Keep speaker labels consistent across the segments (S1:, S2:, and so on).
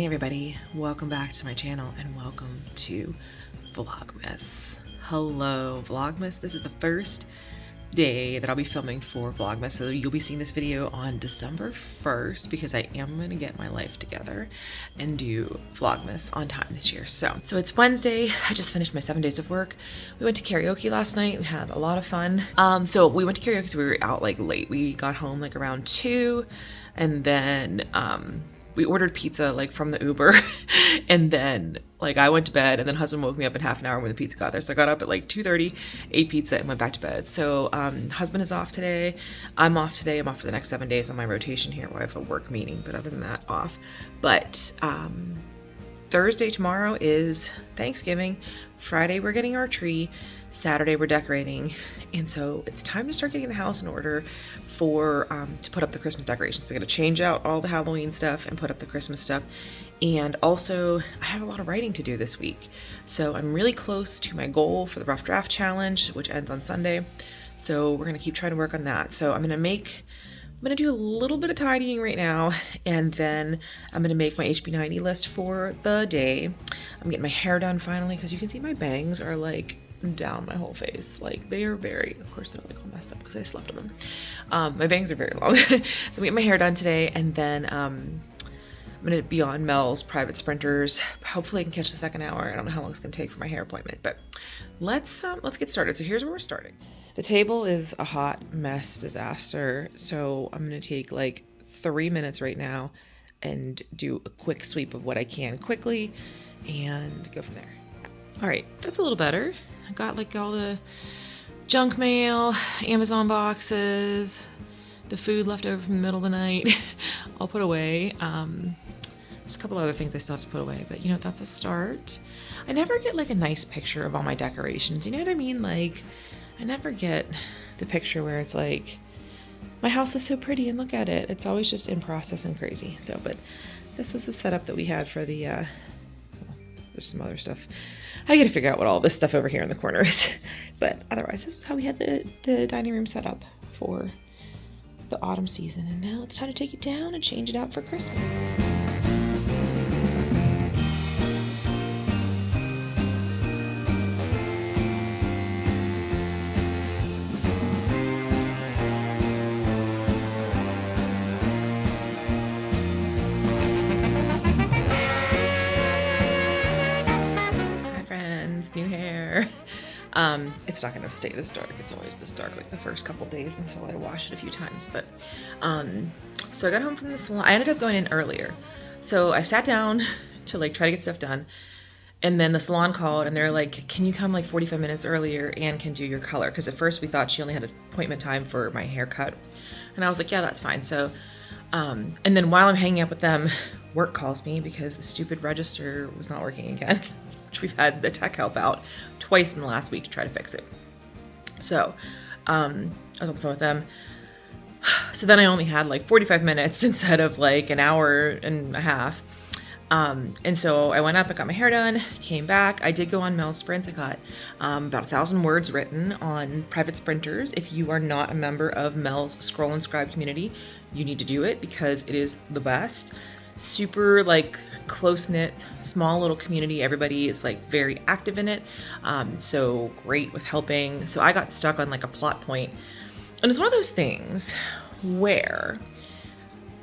S1: everybody, welcome back to my channel and welcome to Vlogmas. Hello Vlogmas, this is the first day that I'll be filming for Vlogmas, so you'll be seeing this video on December 1st because I am going to get my life together and do Vlogmas on time this year. So it's Wednesday, I just finished my 7 days of work. We went to karaoke last night, we had a lot of fun. So we went to karaoke, so we were out like late. We got home like around 2 and then we ordered pizza like from the Uber and then like I went to bed and then husband woke me up in half an hour when the pizza got there. So I got up at like 2:30, ate pizza and went back to bed. So husband is off today. I'm off today. I'm off for the next 7 days on my rotation here where I have a work meeting, but other than that, off. But Thursday, tomorrow is Thanksgiving. Friday, we're getting our tree. Saturday, we're decorating. And so it's time to start getting the house in order for to put up the Christmas decorations. We're going to change out all the Halloween stuff and put up the Christmas stuff. And also, I have a lot of writing to do this week. So I'm really close to my goal for the Rough Draft Challenge, which ends on Sunday. So we're going to keep trying to work on that. So I'm going to do a little bit of tidying right now, and then I'm going to make my HB90 list for the day. I'm getting my hair done finally, because you can see my bangs are like down my whole face. Like they are very, of course they're like all messed up because I slept on them. My bangs are very long. So I'm getting my hair done today, and then I'm going to be on Mel's private sprinters. Hopefully I can catch the second hour. I don't know how long it's going to take for my hair appointment, but let's get started. So here's where we're starting. The table is a hot mess disaster. So I'm going to take like 3 minutes right now and do a quick sweep of what I can quickly and go from there. All right, that's a little better. I got like all the junk mail, Amazon boxes, the food left over from the middle of the night, I'll put away. There's a couple other things I still have to put away, but you know, that's a start. I never get like a nice picture of all my decorations. You know what I mean? Like, I never get the picture where it's like, my house is so pretty and look at it. It's always just in process and crazy. So, but this is the setup that we had for the, well, there's some other stuff. I gotta figure out what all this stuff over here in the corner is. But otherwise, this is how we had the dining room set up for the autumn season. And now it's time to take it down and change it out for Christmas. New hair. It's not gonna stay this dark. It's always this dark like the first couple days until I wash it a few times. But so I got home from the salon. I ended up going in earlier. So I sat down to like try to get stuff done. And then the salon called and they're like, can you come like 45 minutes earlier and can do your color? Because at first we thought she only had an appointment time for my haircut. And I was like, yeah, that's fine. So and then while I'm hanging up with them, work calls me because the stupid register was not working again. Which we've had the tech help out twice in the last week to try to fix it. So I was on the phone with them. So then I only had like 45 minutes instead of like an hour and a half. And so I went up, I got my hair done, came back. I did go on Mel's sprints. I got about 1,000 words written on private sprinters. If you are not a member of Mel's Scroll and Scribe community, you need to do it because it is the best. Super like close-knit, small little community. Everybody is like very active in it. So great with helping. So I got stuck on like a plot point. And it's one of those things where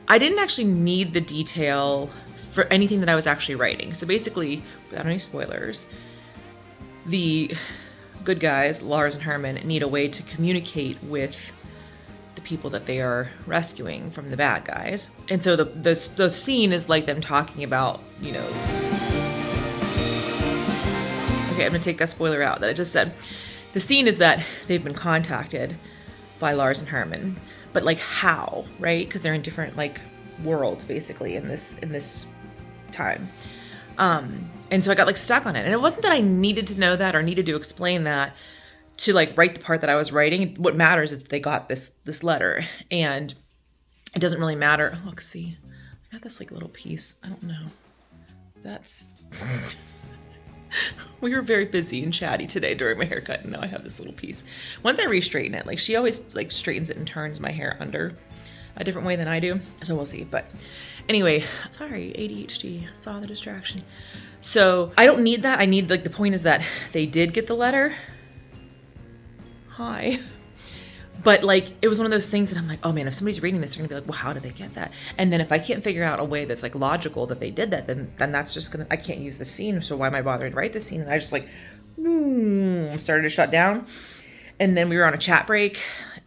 S1: I didn't actually need the detail for anything that I was actually writing. So basically, without any spoilers, the good guys, Lars and Herman, need a way to communicate with the people that they are rescuing from the bad guys. And so the scene is like them talking about, you know, okay, I'm gonna take that spoiler out that I just said. The scene is that they've been contacted by Lars and Herman, but like how, right? Because they're in different like worlds basically in this time. And so I got like stuck on it. And it wasn't that I needed to know that or needed to explain that to like write the part that I was writing. What matters is that they got this letter, and it doesn't really matter. Look, see, I got this like little piece. I don't know. That's we were very busy and chatty today during my haircut, and now I have this little piece. Once I re-straighten it, like she always like straightens it and turns my hair under. a different way than I do. So we'll see. But anyway, sorry, ADHD, saw the distraction. So I don't need that. I need, like, the point is that they did get the letter. Hi. But like, it was one of those things that I'm like, oh man, if somebody's reading this, they're gonna be like, well, how did they get that? And then if I can't figure out a way that's like logical that they did that, then that's just gonna, I can't use the scene. So why am I bothering to write this scene? And I just like, started to shut down. And then we were on a chat break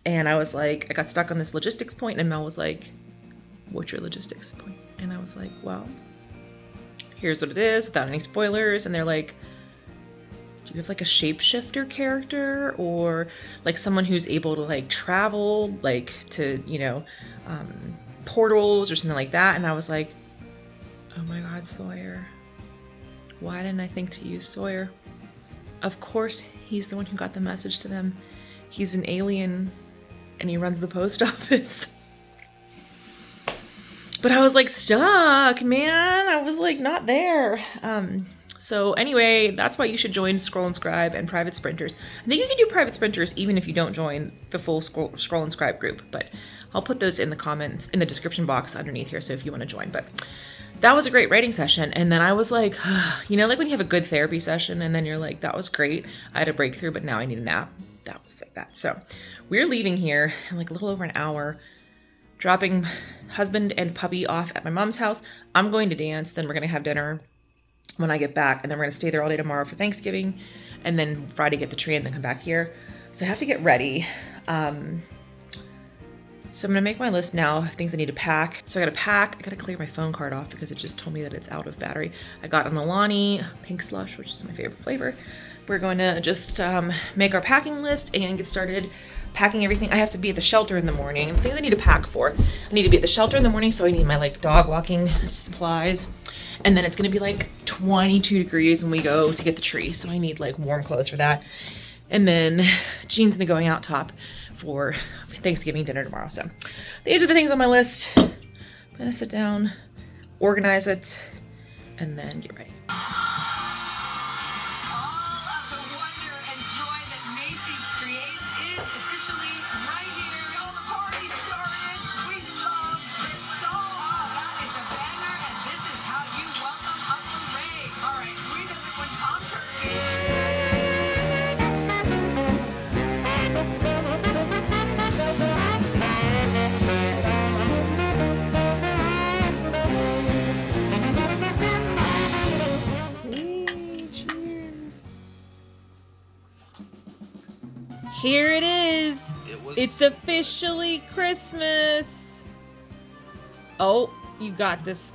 S1: and I was like, I got stuck on this logistics point and Mel was like, what's your logistics point? And I was like, well, here's what it is without any spoilers. And they're like, do you have like a shapeshifter character or like someone who's able to like travel like to, you know, portals or something like that? And I was like, oh my God, Sawyer. Why didn't I think to use Sawyer? Of course, he's the one who got the message to them. He's an alien and he runs the post office. But I was like stuck, man. I was like not there. So anyway, that's why you should join Scroll and Scribe and Private Sprinters. I think you can do Private Sprinters even if you don't join the full Scroll and Scribe group, but I'll put those in the comments, in the description box underneath here, so if you want to join. But that was a great writing session. And then I was like, you know, like when you have a good therapy session and then you're like, that was great. I had a breakthrough, but now I need a nap. That was like that. So we're leaving here in like a little over an hour, dropping husband and puppy off at my mom's house. I'm going to dance. Then we're going to have dinner when I get back, and then we're gonna stay there all day tomorrow for Thanksgiving, and then Friday get the tree and then come back here. So I have to get ready. So I'm gonna make my list now of things I need to pack. So I gotta pack, I gotta clear my phone card off because it just told me that it's out of battery. I got an Alani pink slush, which is my favorite flavor. We're going to just make our packing list and get started packing everything. I have to be at the shelter in the morning. The things I need to pack for, I need to be at the shelter in the morning, so I need my like dog walking supplies. And then it's gonna be like 22 degrees when we go to get the tree. So I need like warm clothes for that. And then jeans and a going out top for Thanksgiving dinner tomorrow. So these are the things on my list. I'm gonna sit down, organize it, and then get ready. Here it is. It's officially Christmas. Oh, you got this.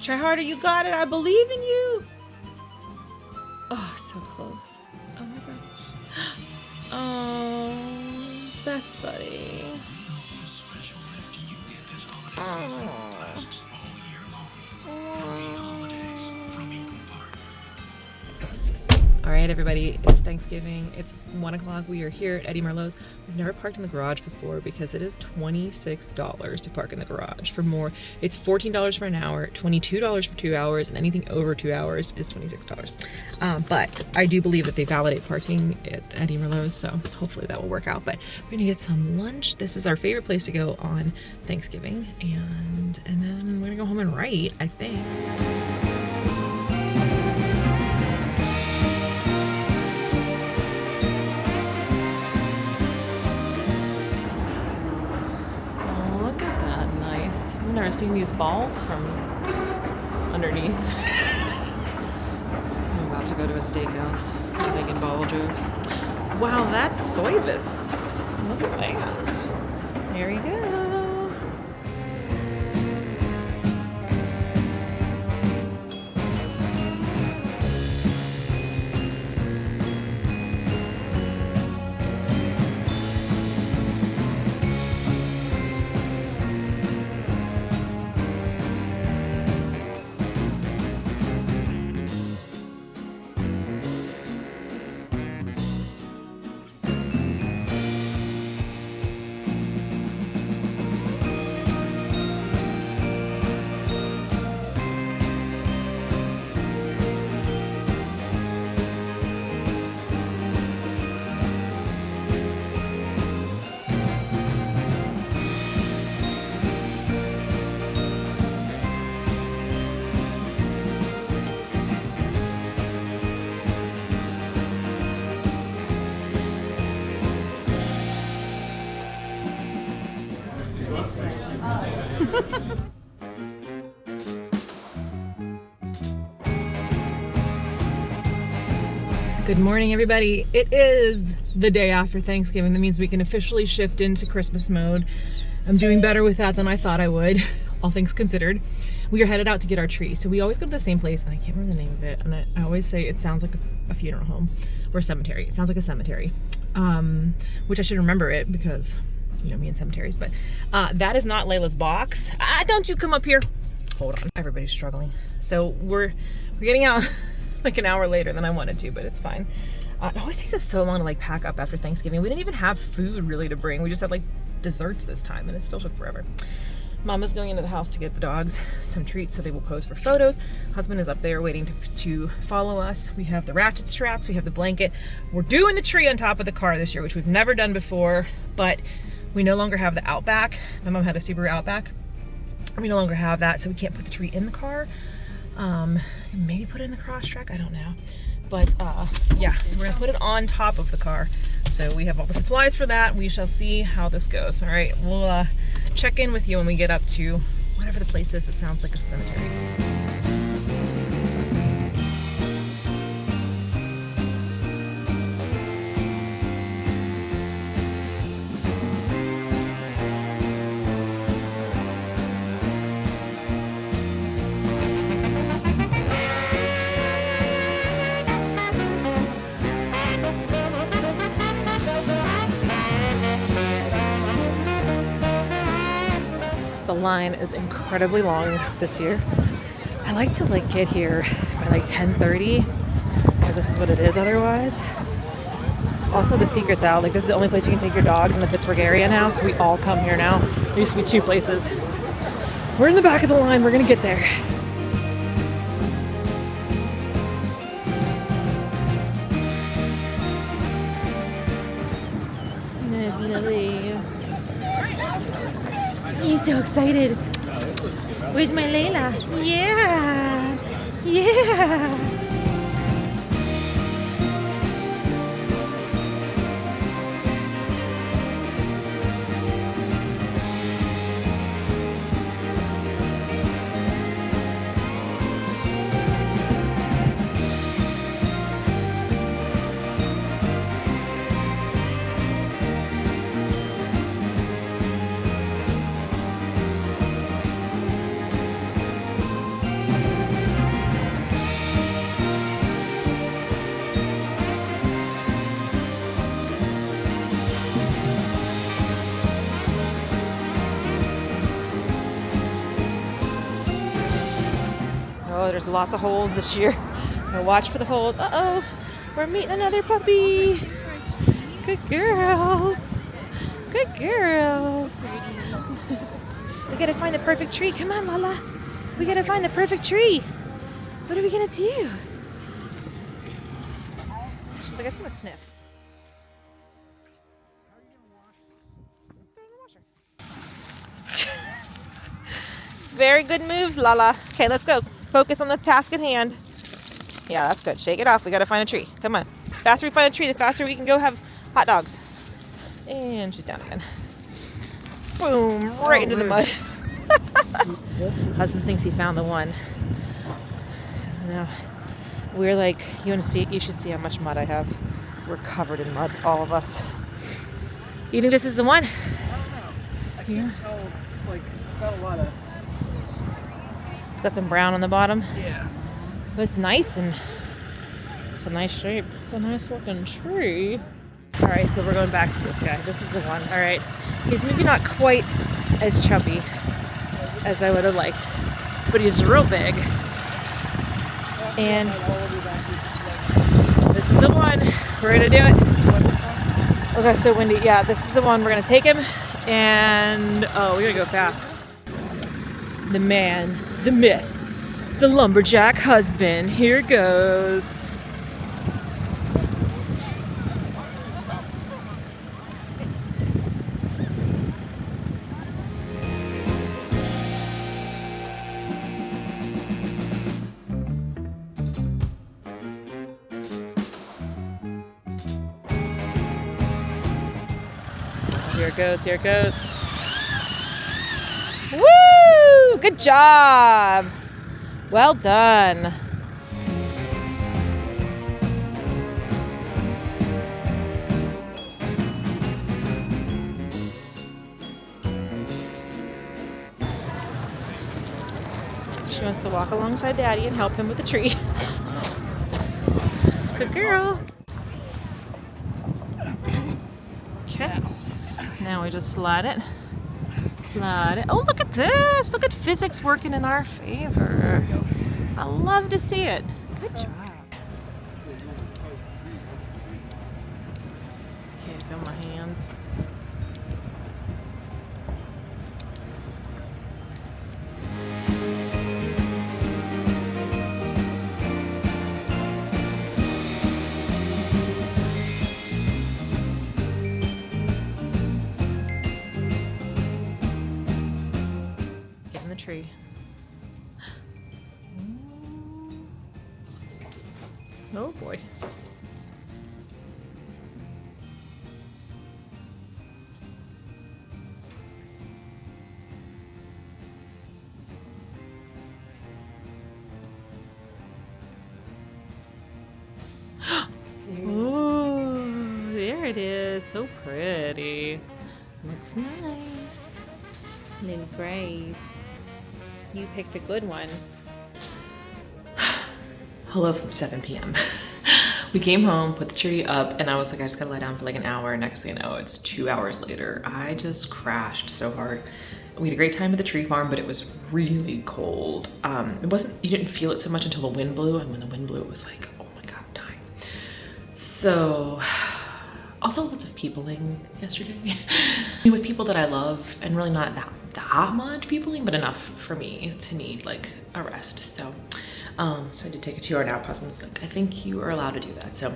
S1: Try harder, you got it. I believe in you. Oh, so close. Oh my gosh. Oh, best buddy. Oh. All right, everybody, it's Thanksgiving. It's 1 o'clock. We are here at Eddie Marlowe's. We've never parked in the garage before because it is $26 to park in the garage. For more, it's $14 for an hour, $22 for 2 hours, and anything over 2 hours is $26. But I do believe that they validate parking at Eddie Marlowe's, so hopefully that will work out. But we're gonna get some lunch. This is our favorite place to go on Thanksgiving, and then we're gonna go home and write, I think. I've never seen these balls from underneath. I'm about to go to a steakhouse, making ball jokes. Wow, that's soyvis. Look at that. There you go. Good morning, everybody. It is the day after Thanksgiving. That means we can officially shift into Christmas mode. I'm doing better with that than I thought I would, all things considered. We are headed out to get our tree. So we always go to the same place, and I can't remember the name of it. And I always say it sounds like a funeral home or a cemetery. It sounds like a cemetery, which I should remember it because, you know, me and cemeteries. But that is not Layla's box. Don't you come up here. Hold on. Everybody's struggling. So we're getting out like an hour later than I wanted to, but it's fine. It always takes us so long to like pack up after Thanksgiving. We didn't even have food really to bring. We just had like desserts this time, and it still took forever. Mama's going into the house to get the dogs some treats so they will pose for photos. Husband is up there waiting to follow us. We have the ratchet straps, we have the blanket. We're doing the tree on top of the car this year, which we've never done before, but we no longer have the Outback. My mom had a Subaru Outback. We no longer have that, so we can't put the tree in the car. Maybe put it in the cross track, I don't know. But yeah, so we're gonna put it on top of the car. So we have all the supplies for that. We shall see how this goes. All right, we'll check in with you when we get up to whatever the place is that sounds like a cemetery. The line is incredibly long this year. I like to like get here by like 10:30 because this is what it is otherwise. Also, the secret's out. Like, this is the only place you can take your dogs in the Pittsburgh area now, so we all come here now. There used to be 2 places. We're in the back of the line. We're gonna get there. There's Lily. He's so excited. Where's my Layla? Yeah. Yeah. Oh, there's lots of holes this year. Now watch for the holes. Uh-oh, we're meeting another puppy. Good girls. Good girls. We gotta find the perfect tree. Come on, Lala. We gotta find the perfect tree. What are we gonna do? She's like, I just wanna sniff. Very good moves, Lala. Okay, let's go. Focus on the task at hand. Yeah, that's good. Shake it off. We gotta find a tree. Come on. The faster we find a tree, the faster we can go have hot dogs. And she's down again. Boom, right into the mud. Husband thinks he found the one. Now, we're like, you should see how much mud I have. We're covered in mud, all of us. You think this is the one?
S2: I don't know. I can't tell, like, 'cause it's got a lot of...
S1: It's got some brown on the bottom.
S2: Yeah.
S1: But it's nice, and it's a nice shape. It's a nice looking tree. All right, so we're going back to this guy. This is the one. All right. He's maybe not quite as chubby as I would have liked, but he's real big. And this is the one. We're gonna do it. Okay, so Wendy, yeah, this is the one. We're gonna take him, and oh, we gotta go fast. The man, the myth, the lumberjack husband. Here goes. Here it goes, here it goes. Woo! Woo! Good job. Well done. She wants to walk alongside Daddy and help him with the tree. Good girl. Okay. Now we just slide it. Slide it. Oh, look at this. Look at physics working in our favor. I love to see it. Good job. Okay, feel my hands. Tree. Oh boy. Oh, there it is. So pretty. Looks nice. Little Grace. You picked a good one. Hello from 7 p.m. We came home, put the tree up, and I was like, I just gotta lie down for like an hour. Next thing I know, it's 2 hours later. I just crashed so hard. We had a great time at the tree farm, but it was really cold. You didn't feel it so much until the wind blew, and when the wind blew, it was like, oh my God, I'm dying. So, also lots of peopling yesterday. With people that I love, and really not that much peopling, but enough for me to need like a rest. So I did take a 2-hour nap. Husband was like, I think you are allowed to do that. So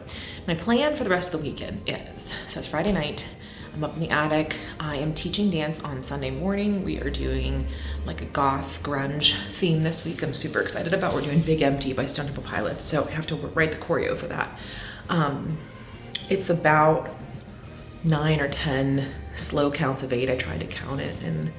S1: my plan for the rest of the weekend is, so it's Friday night, I'm up in the attic. I am teaching dance on Sunday morning. We are doing like a goth grunge theme this week. I'm super excited about. We're doing Big Empty by Stone Temple Pilots. So I have to write the choreo for that. It's about 9 or 10 slow counts of 8. I tried to count it, and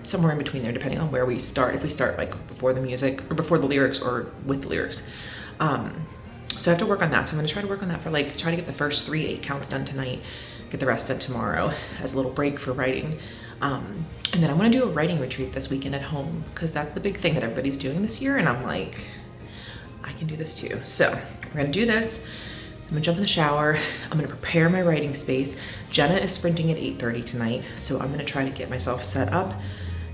S1: somewhere in between there, depending on where we start. If we start like before the music or before the lyrics or with the lyrics. So I have to work on that. So I'm gonna try to work on that for try to get the first 3 8 counts done tonight, get the rest done tomorrow as a little break for writing. And then I wanna do a writing retreat this weekend at home, because that's the big thing that everybody's doing this year. And I'm like, I can do this too. So we're gonna do this. I'm gonna jump in the shower. I'm gonna prepare my writing space. Jenna is sprinting at 8:30 tonight, so I'm gonna try to get myself set up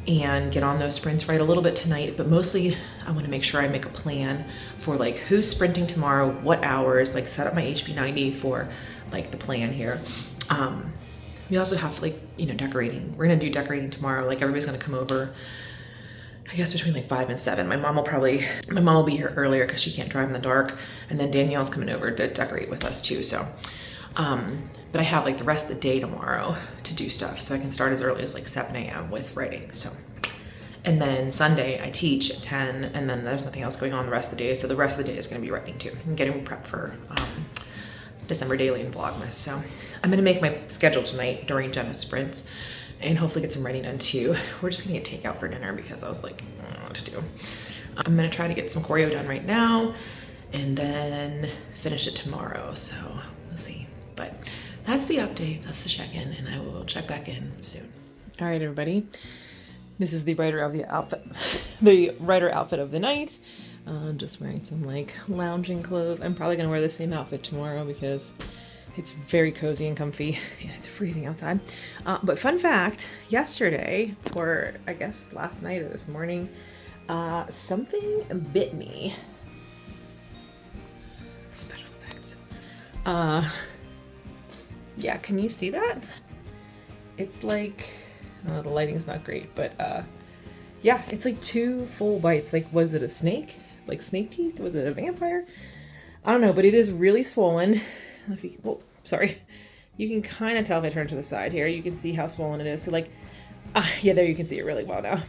S1: and get on those sprints, write a little bit tonight, but mostly I wanna make sure I make a plan for like who's sprinting tomorrow, what hours, like set up my HB90 for like the plan here. We also have like, decorating. We're gonna do decorating tomorrow. Like everybody's gonna come over, I guess between like 5 and 7. My mom will be here earlier because she can't drive in the dark. And then Danielle's coming over to decorate with us too. So, but I have like the rest of the day tomorrow to do stuff. So I can start as early as like 7 a.m. with writing. So, and then Sunday I teach at 10, and then there's nothing else going on the rest of the day. So the rest of the day is gonna be writing too, and getting prepped for December daily and Vlogmas. So I'm gonna make my schedule tonight during Jenna's sprints, and hopefully get some writing done too. We're just gonna get takeout for dinner because I was like, I don't know what to do. I'm gonna try to get some choreo done right now and then finish it tomorrow. So we'll see. But that's the update, that's the check-in, and I will check back in soon. All right, everybody. This is the writer of the outfit, the writer outfit of the night. Just wearing some like lounging clothes. I'm probably gonna wear the same outfit tomorrow because it's very cozy and comfy, and it's freezing outside. But fun fact, yesterday, or I guess last night or this morning, something bit me. Special effects. Yeah, can you see that? It's like, the lighting's not great, but yeah, it's like 2 full bites. Like, was it a snake? Like snake teeth? Was it a vampire? I don't know, but it is really swollen. I don't know if you can, oh, sorry. You can kind of tell if I turn to the side here. You can see how swollen it is. So like, yeah, there you can see it really well now.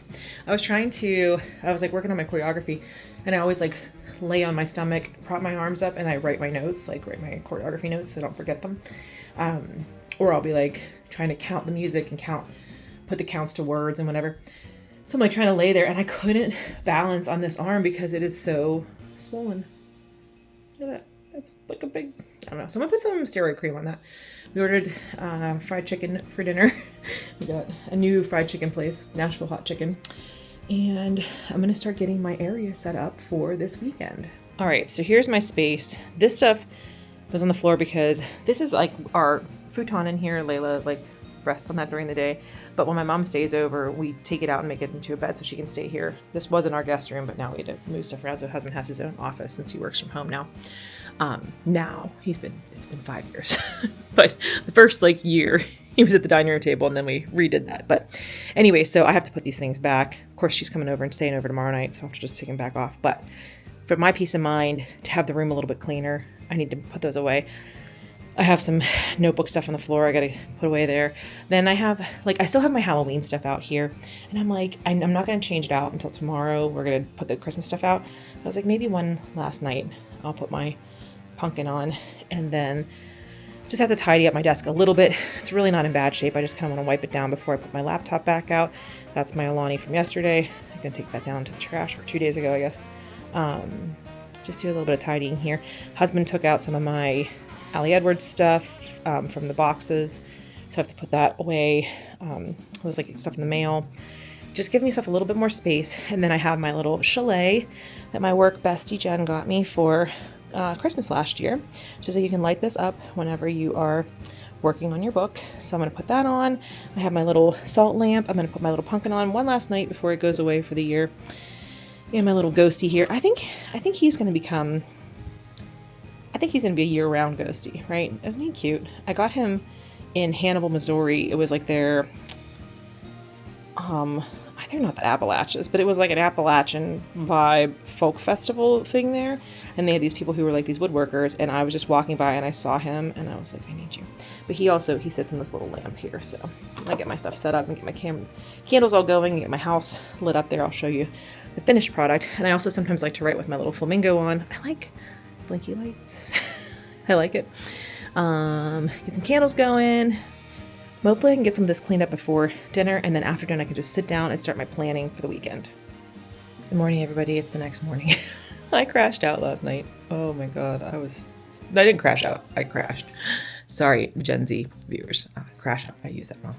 S1: I was like working on my choreography, and I always like lay on my stomach, prop my arms up, and I write my notes, like write my choreography notes so I don't forget them. Or I'll be like trying to count the music and count put the counts to words and whatever. So I'm like trying to lay there and I couldn't balance on this arm because it is so swollen. Look at that. That's like a big, I don't know. So I'm gonna put some steroid cream on that. We ordered fried chicken for dinner. We got a new fried chicken place, Nashville hot chicken. And I'm gonna start getting my area set up for this weekend. All right, so here's my space. This stuff was on the floor because this is like our futon in here. Layla like rests on that during the day. But when my mom stays over, we take it out and make it into a bed so she can stay here. This wasn't our guest room, but now we had to move stuff around. So husband has his own office since he works from home now. It's been 5 years, but the first like year he was at the dining room table and then we redid that. But anyway, so I have to put these things back. Of course, she's coming over and staying over tomorrow night, so I'll have to just take them back off. But for my peace of mind, to have the room a little bit cleaner, I need to put those away. I have some notebook stuff on the floor I gotta put away there. Then I have, like, I still have my Halloween stuff out here. And I'm like, I'm not gonna change it out until tomorrow. We're gonna put the Christmas stuff out. I was like, maybe one last night I'll put my pumpkin on and then just have to tidy up my desk a little bit. It's really not in bad shape. I just kind of want to wipe it down before I put my laptop back out. That's my Alani from yesterday. I'm gonna take that down to the trash, or 2 days ago, I guess. Just do a little bit of tidying here. Husband took out some of my Ali Edwards stuff from the boxes, so I have to put that away. It was like stuff in the mail. Just give myself a little bit more space. And then I have my little chalet that my work bestie Jen got me for Christmas last year, just so you can light this up whenever you are working on your book. So I'm going to put that on. I have my little salt lamp. I'm going to put my little pumpkin on one last night before it goes away for the year. And my little ghosty here. I think he's going to become, I think he's going to be a year-round ghosty, right? Isn't he cute? I got him in Hannibal, Missouri. It was like their, they're not the Appalachians, but it was like an Appalachian vibe folk festival thing there. And they had these people who were like these woodworkers, and I was just walking by and I saw him and I was like, I need you. But he sits in this little lamp here. So I get my stuff set up and get my candles all going, get my house lit up there. I'll show you the finished product. And I also sometimes like to write with my little flamingo on. I like blinky lights. I like it. Get some candles going. Hopefully I can get some of this cleaned up before dinner, and then after dinner I can just sit down and start my planning for the weekend. Good morning, everybody. It's the next morning. I crashed out last night. Oh my God. I didn't crash out. I crashed. Sorry, Gen Z viewers. Crash out. I used that wrong.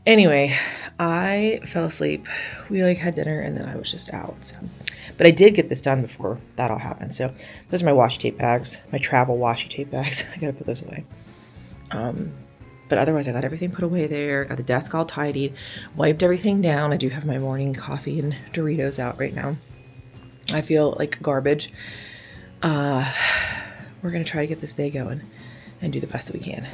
S1: Anyway, I fell asleep. We had dinner and then I was just out. So. But I did get this done before that all happened. So those are my washi tape bags, my travel washi tape bags. I gotta put those away. But otherwise I got everything put away there, got the desk all tidied, wiped everything down. I do have my morning coffee and Doritos out right now. I feel like garbage. We're gonna try to get this day going and do the best that we can.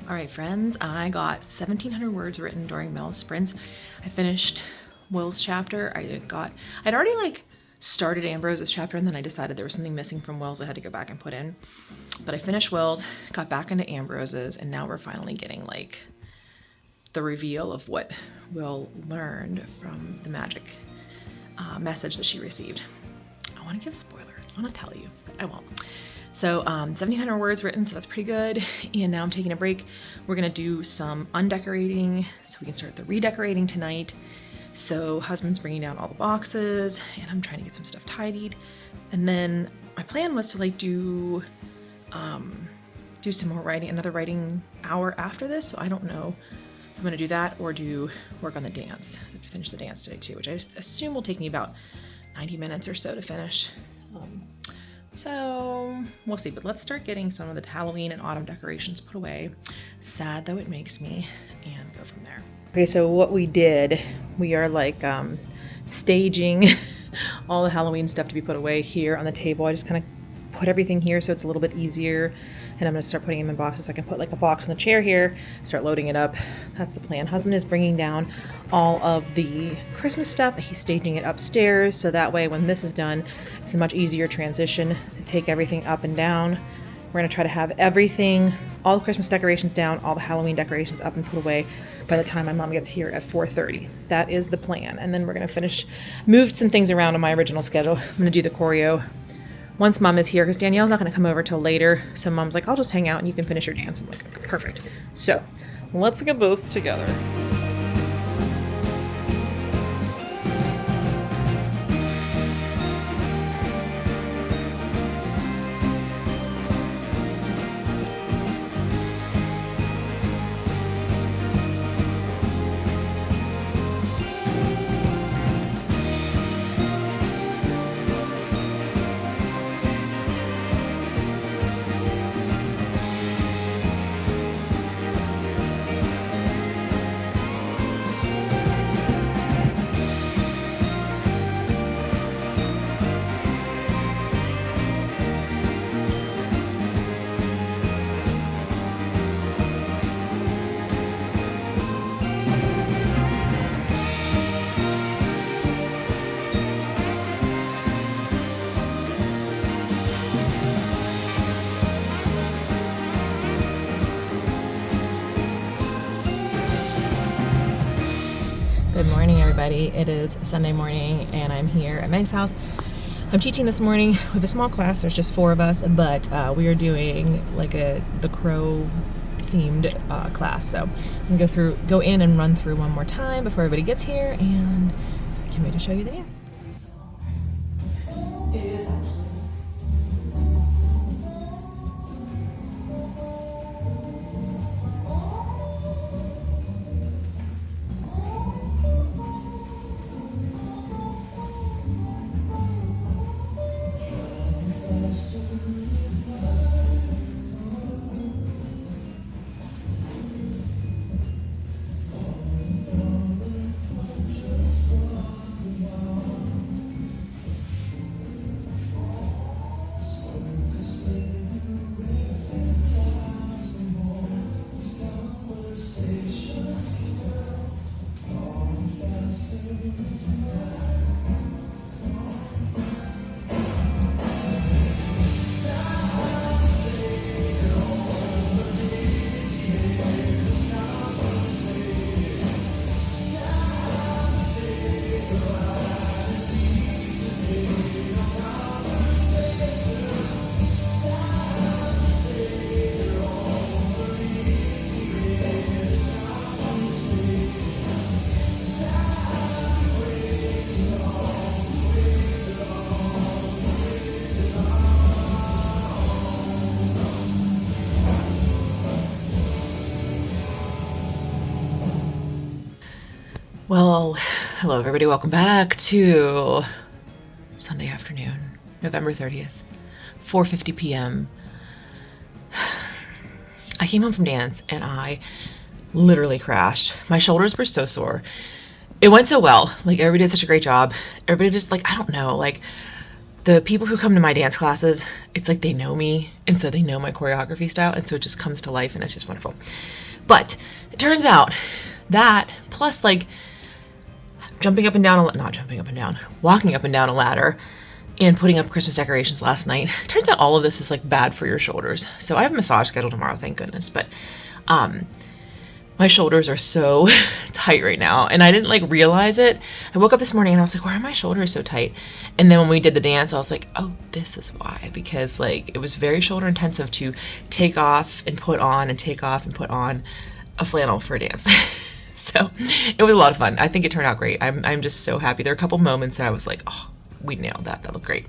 S1: All right, friends, I got 1,700 words written during Mel's sprints. I finished Will's chapter. I'd already started Ambrose's chapter, and then I decided there was something missing from Will's I had to go back and put in. But I finished Will's, got back into Ambrose's, and now we're finally getting the reveal of what Will learned from the magic message that she received. I want to give spoilers. I want to tell you, but I won't. So 1,700 words written, so that's pretty good. And now I'm taking a break. We're gonna do some undecorating so we can start the redecorating tonight. So husband's bringing down all the boxes and I'm trying to get some stuff tidied. And then my plan was to do some more writing, another writing hour after this. So I don't know I'm gonna do that or do work on the dance. I have to finish the dance today too, which I assume will take me about 90 minutes or so to finish. So we'll see, but let's start getting some of the Halloween and autumn decorations put away, sad though it makes me, and go from there. Okay, so what we did, we are like staging all the Halloween stuff to be put away here on the table. I just kind of put everything here so it's a little bit easier, and I'm gonna start putting them in boxes so I can put like a box on the chair here, start loading it up. That's the plan. Husband is bringing down all of the Christmas stuff. He's staging it upstairs, so that way when this is done, it's a much easier transition to take everything up and down. We're gonna try to have everything, all the Christmas decorations down, all the Halloween decorations up and put away by the time my mom gets here at 4:30. That is the plan. And then we're gonna move some things around on my original schedule. I'm gonna do the choreo once mom is here, because Danielle's not gonna come over till later. So mom's like, I'll just hang out and you can finish your dance. I'm like, okay, perfect. So let's get this together. Good morning, everybody. It is Sunday morning and I'm here at Meg's house. I'm teaching this morning with a small class. There's just 4 of us, but we are doing like the Crow themed class. So I'm gonna go in and run through one more time before everybody gets here, and I can't wait to show you the dance. Well, hello everybody, welcome back to Sunday afternoon, November 30th, 4:50 p.m. I came home from dance and I literally crashed. My shoulders were so sore. It went so well. Like, everybody did such a great job. Everybody just, like, I don't know, like, the people who come to my dance classes, it's like they know me, and so they know my choreography style, and so it just comes to life, and it's just wonderful. But it turns out that, plus, like, walking up and down a ladder and putting up Christmas decorations last night, turns out all of this is, like, bad for your shoulders. So I have a massage scheduled tomorrow, thank goodness, but my shoulders are so tight right now, and I didn't, like, realize it. I woke up this morning and I was like, why are my shoulders so tight? And then when we did the dance, I was like, oh, this is why, because, like, it was very shoulder intensive to take off and put on and take off and put on a flannel for a dance. So it was a lot of fun. I think it turned out great. I'm just so happy. There are a couple moments that I was like, oh, we nailed that. That looked great.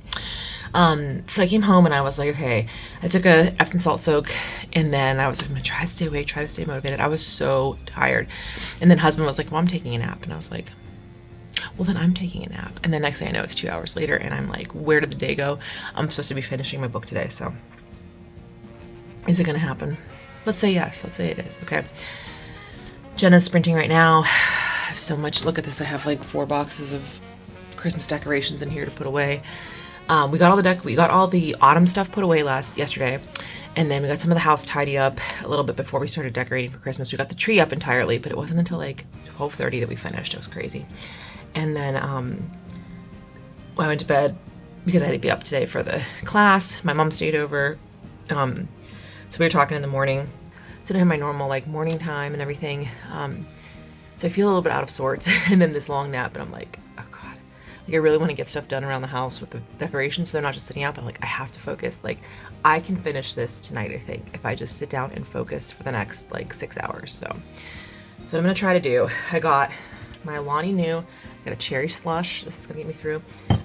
S1: So I came home and I was like, okay, I took a Epsom salt soak, and then I was like, I'm gonna try to stay awake, try to stay motivated. I was so tired. And then husband was like, well, I'm taking a nap. And I was like, well, then I'm taking a nap. And the next thing I know, it's 2 hours later, and I'm like, where did the day go? I'm supposed to be finishing my book today, so is it gonna happen? Let's say yes. Let's say it is. Okay. Jenna's sprinting right now. I have so much. Look at this. I have like 4 boxes of Christmas decorations in here to put away. We got all the autumn stuff put away yesterday, and then we got some of the house tidy up a little bit before we started decorating for Christmas. We got the tree up entirely, but it wasn't until like 12:30 that we finished. It was crazy. And then I went to bed because I had to be up today for the class. My mom stayed over, so we were talking in the morning. So I don't have my normal like morning time and everything. So I feel a little bit out of sorts, and then this long nap, and I'm like, oh god, like I really want to get stuff done around the house with the decorations, so they're not just sitting out. But like I have to focus. Like I can finish this tonight, I think, if I just sit down and focus for the next like 6 hours. So that's what I'm gonna try to do. I got my Alani Nu. Got a cherry slush. This is gonna get me through.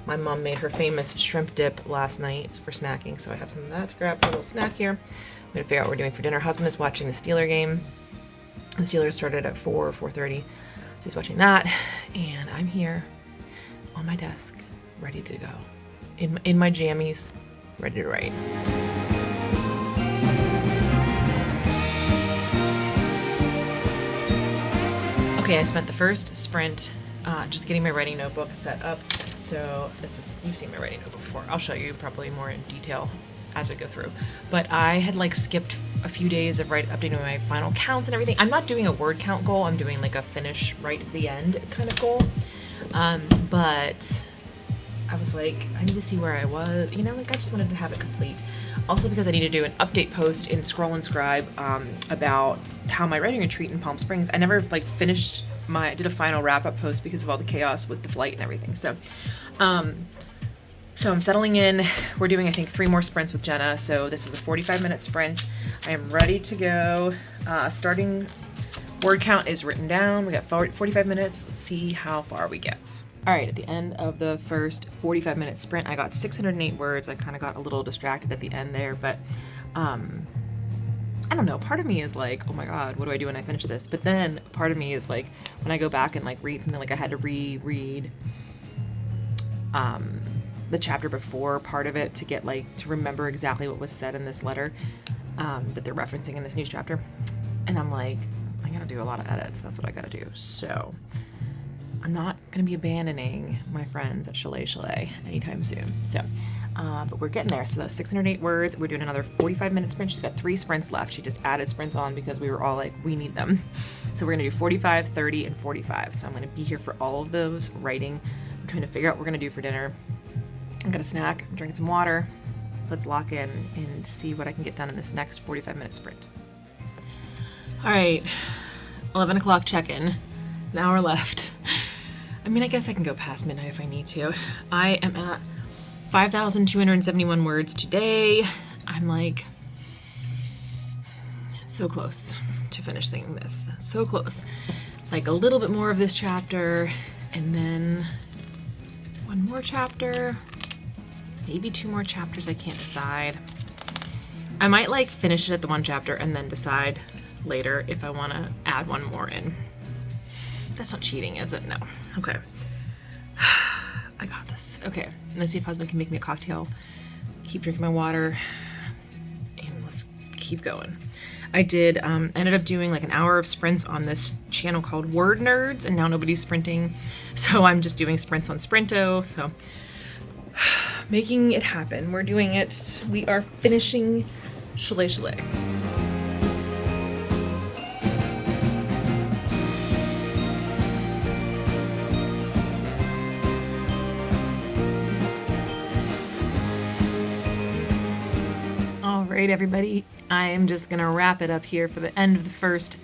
S1: My mom made her famous shrimp dip last night for snacking, so I have some of that to grab for a little snack here. I'm gonna figure out what we're doing for dinner. Husband is watching the Steeler game. The Steelers started at 4:30, so he's watching that, and I'm here on my desk, ready to go, in my jammies, ready to write. Okay, I spent the first sprint just getting my writing notebook set up. So you've seen my writing notebook before. I'll show you probably more in detail as I go through. But I had like skipped a few days of updating my final counts and everything. I'm not doing a word count goal. I'm doing like a finish right at the end kind of goal. But I was like, I need to see where I was. You know, like I just wanted to have it complete. Also because I need to do an update post in Scroll and Scribe about how my writing retreat in Palm Springs. I never like finished I did a final wrap-up post because of all the chaos with the flight and everything. So I'm settling in. We're doing, I think, 3 more sprints with Jenna. So this is a 45-minute sprint. I am ready to go. Starting word count is written down. We got 45 minutes. Let's see how far we get. All right, at the end of the first 45-minute sprint, I got 608 words. I kind of got a little distracted at the end there, but I don't know. Part of me is like, oh my God, what do I do when I finish this? But then part of me is like, when I go back and like read something, like I had to reread the chapter before part of it to get like, to remember exactly what was said in this letter that they're referencing in this news chapter. And I'm like, I gotta do a lot of edits. That's what I gotta do. So I'm not gonna be abandoning my friends at Chalet Chalet anytime soon. So, but we're getting there. So that's 608 words. We're doing another 45-minute sprint. She's got 3 sprints left. She just added sprints on because we were all like, we need them. So we're gonna do 45, 30, and 45. So I'm gonna be here for all of those writing. I'm trying to figure out what we're gonna do for dinner. I'm gonna snack, I'm drinking some water. Let's lock in and see what I can get done in this next 45-minute sprint. All right, 11 o'clock check-in, an hour left. I mean, I guess I can go past midnight if I need to. I am at 5,271 words today. I'm like so close to finishing this. So close. Like a little bit more of this chapter, and then 1 more chapter, maybe 2 more chapters. I can't decide. I might like finish it at the 1 chapter and then decide later if I want to add 1 more in. That's not cheating, is it? No. Okay. I got this. Okay. I'm gonna see if husband can make me a cocktail. Keep drinking my water. And let's keep going. I did, ended up doing like an hour of sprints on this channel called Word Nerds, and now nobody's sprinting. So I'm just doing sprints on Sprinto. So making it happen. We're doing it. We are finishing Chalet Chalet. Alright everybody, I am just gonna wrap it up here for the end of the first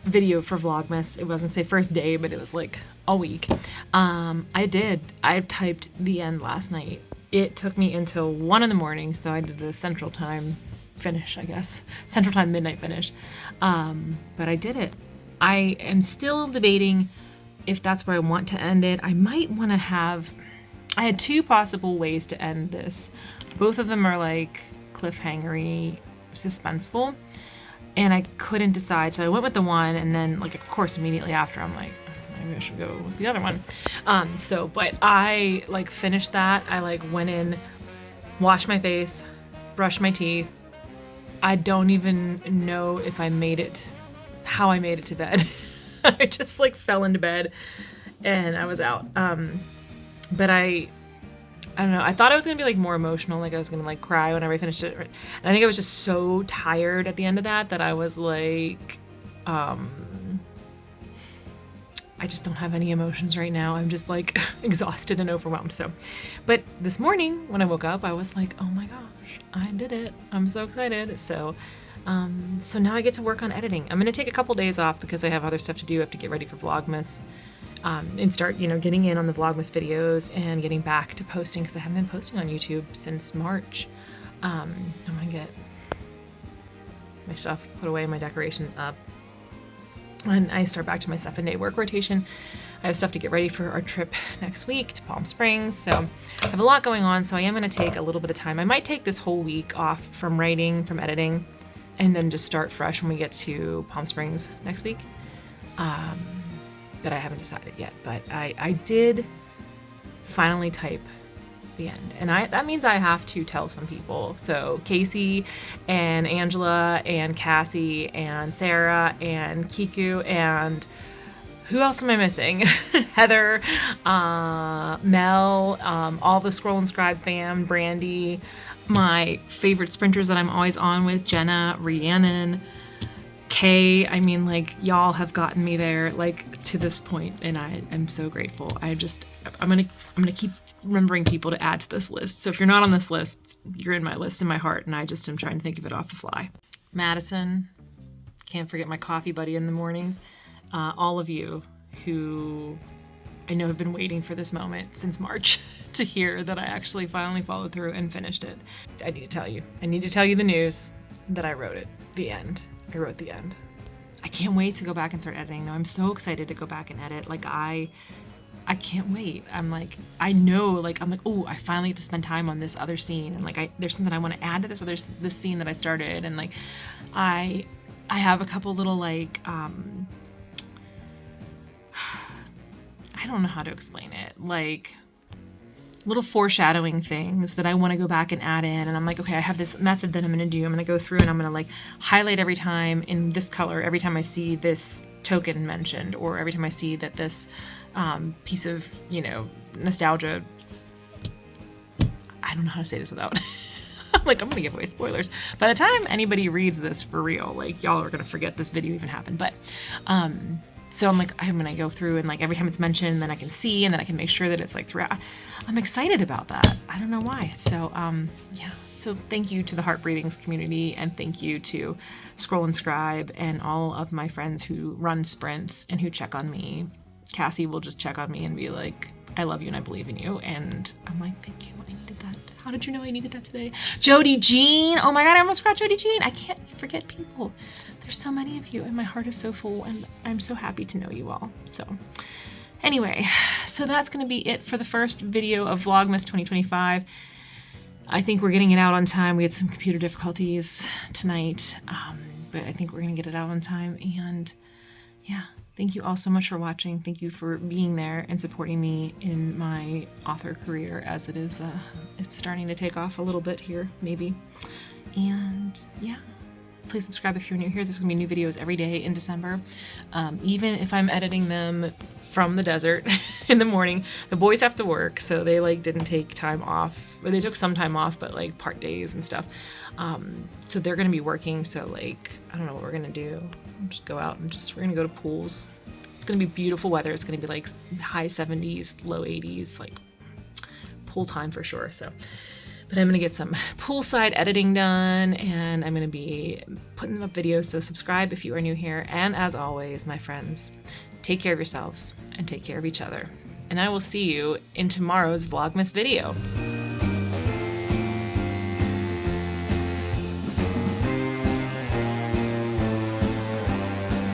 S1: video for Vlogmas. It wasn't say first day, but it was like a week. I typed the end last night. It took me until 1 in the morning, so I did a Central Time finish, I guess. Central Time midnight finish. But I did it. I am still debating if that's where I want to end it. I might want to have... I had 2 possible ways to end this. Both of them are like cliffhangery, suspenseful, and I couldn't decide. So I went with the one, and then like of course immediately after I'm like, maybe I should go with the other one. But I like finished that. I like went in, washed my face, brushed my teeth. I don't even know if I made it, how I made it to bed. I just like fell into bed and I was out. But I don't know. I thought I was gonna be like more emotional, like I was gonna like cry whenever I finished it. And I think I was just so tired at the end of that I was like, I just don't have any emotions right now. I'm just like exhausted and overwhelmed. So, but this morning when I woke up, I was like, oh my gosh, I did it. I'm so excited. So now I get to work on editing. I'm gonna take a couple days off because I have other stuff to do. I have to get ready for Vlogmas. And start, getting in on the Vlogmas videos and getting back to posting because I haven't been posting on YouTube since March. I'm gonna get my stuff put away, my decorations up, and I start back to my 7-day work rotation. I have stuff to get ready for our trip next week to Palm Springs, so I have a lot going on, so I am gonna take a little bit of time. I might take this whole week off from writing, from editing, and then just start fresh when we get to Palm Springs next week. That I haven't decided yet, but I did finally type the end, and that means I have to tell some people. So Casey and Angela and Cassie and Sarah and Kiku and who else am I missing? Heather, Mel, all the Scroll and Scribe fam, Brandy, my favorite sprinters that I'm always on with, Jenna, Rhiannon, Kay. I mean, like, y'all have gotten me there, like, to this point, and I'm so grateful. I'm gonna keep remembering people to add to this list. So if you're not on this list, you're in my list in my heart, and I just am trying to think of it off the fly. Madison, can't forget my coffee buddy in the mornings. All of you who I know have been waiting for this moment since March to hear that I actually finally followed through and finished it. I need to tell you. I need to tell you the news that I wrote it. The end. I wrote the end. I can't wait to go back and start editing though. I'm so excited to go back and edit. Like I can't wait. I'm like, I know, like, I'm like, oh, I finally get to spend time on this other scene. And like, there's something I want to add to this scene that I started. And like, I have a couple little like, I don't know how to explain it. Like, little foreshadowing things that I want to go back and add in, and I'm like, okay, I have this method that I'm going to do. I'm going to go through and I'm going to like highlight every time in this color every time I see this token mentioned, or every time I see that this piece of, nostalgia, I don't know how to say this without like, I'm gonna give away spoilers. By the time anybody reads this for real, like, y'all are gonna forget this video even happened. But so I'm like, I'm gonna go through and like every time it's mentioned, then I can see, and then I can make sure that it's like throughout. I'm excited about that. I don't know why. So yeah. So thank you to the Heart Breathings community, and thank you to Scroll and Scribe and all of my friends who run sprints and who check on me. Cassie will just check on me and be like, I love you and I believe in you. And I'm like, thank you. I needed that. How did you know I needed that today? Jody Jean. Oh my God, I almost forgot Jody Jean. I can't forget people. There's so many of you and my heart is so full, and I'm so happy to know you all. So anyway, so that's going to be it for the first video of Vlogmas 2025. I think we're getting it out on time. We had some computer difficulties tonight, but I think we're going to get it out on time. And yeah, thank you all so much for watching. Thank you for being there and supporting me in my author career, as it is, it's starting to take off a little bit here, maybe. And yeah, please subscribe if you're new here. There's gonna be new videos every day in December. Even if I'm editing them from the desert in the morning. The boys have to work, so they like didn't take time off, or they took some time off, but like part days and stuff. So they're gonna be working, so like, I don't know what we're gonna do. Just go out and we're gonna go to pools. It's gonna be beautiful weather. It's gonna be like high 70s, low 80s, like pool time for sure. So, but I'm gonna get some poolside editing done, and I'm gonna be putting up videos, so subscribe if you are new here. And as always, my friends, take care of yourselves and take care of each other. And I will see you in tomorrow's Vlogmas video.